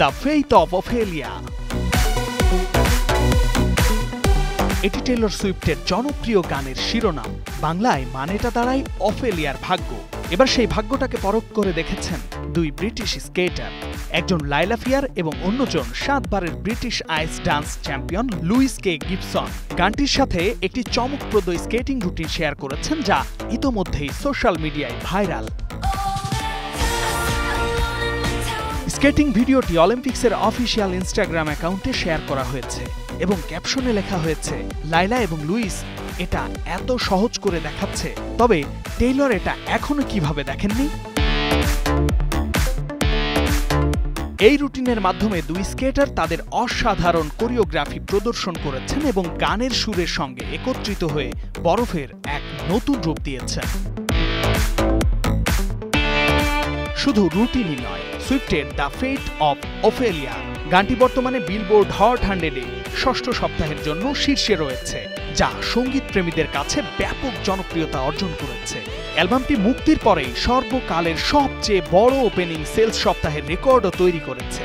The faith of Ophelia. এটি Taylor সুইফটের জনপ্রিয় গানের শিরোনাম। বাংলায় মানেটা দাঁড়ায় অফেলিয়ার ভাগ্য। এবার সেই ভাগ্যটাকে পরখ করে দেখেছেন দুই ব্রিটিশ স্কেটার, একজন লাইলা ফিয়ার এবং অন্যজন 7 বারের ব্রিটিশ আইস ডান্স চ্যাম্পিয়ন লুইস কে গিবসন। গানটির সাথে একটি চমকপ্রদ স্কেটিং রুটিন শেয়ার করেছেন, যা ইতোমধ্যেই সোশ্যাল মিডিয়ায় ভাইরাল। স্কেটিং ভিডিওটি অলিম্পিক্সের অফিসিয়াল ইনস্টাগ্রাম অ্যাকাউন্টে শেয়ার করা হয়েছে এবং ক্যাপশনে লেখা হয়েছে, লাইলা এবং লুইস এটা এত সহজ করে দেখাচ্ছে, তবে টেইলর এটা এখনো কিভাবে দেখেননি? এই রুটিনের মাধ্যমে দুই স্কেটার তাদের অসাধারণ কোরিওগ্রাফি প্রদর্শন করেছেন এবং গানের সুরের সঙ্গে একত্রিত হয়ে বরফের এক নতুন রূপ দিয়েছেন। শুধু রুটিনই নয়, সুইফটের দ্য ফেইথ অফ অফেলিয়া গানটি বর্তমানে বিলবোর্ড হট 100-এ 6ষ্ঠ সপ্তাহের জন্য শীর্ষে রয়েছে, যা সঙ্গীত প্রেমীদের কাছে ব্যাপক জনপ্রিয়তা অর্জন করেছে। অ্যালবামটি মুক্তির পরেই সর্বকালের সবচেয়ে বড় ওপেনিং সেলস সপ্তাহের রেকর্ডও তৈরি করেছে।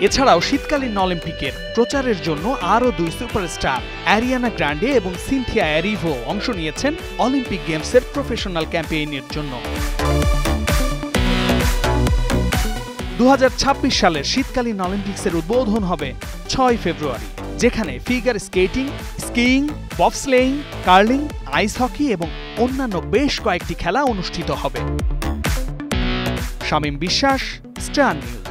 এছাড়াও শীতকালীন অলিম্পিকের প্রচারের জন্য আরও দুই সুপারস্টার অ্যারিয়ানা গ্র্যান্ডে এবং সিনথিয়া এরিভো অংশ নিয়েছেন অলিম্পিক গেমসের প্রফেশনাল ক্যাম্পেইনের জন্য। 2026 সালের শীতকালীন অলিম্পিক্সের উদ্বোধন হবে 6 ফেব্রুয়ারি, যেখানে figure skating, skiing, bobsleighing, curling, ice hockey এবং অন্যান্য বেশ কয়েকটি খেলা অনুষ্ঠিত হবে। শামীম বিশ্বাস, স্টার নিউজ।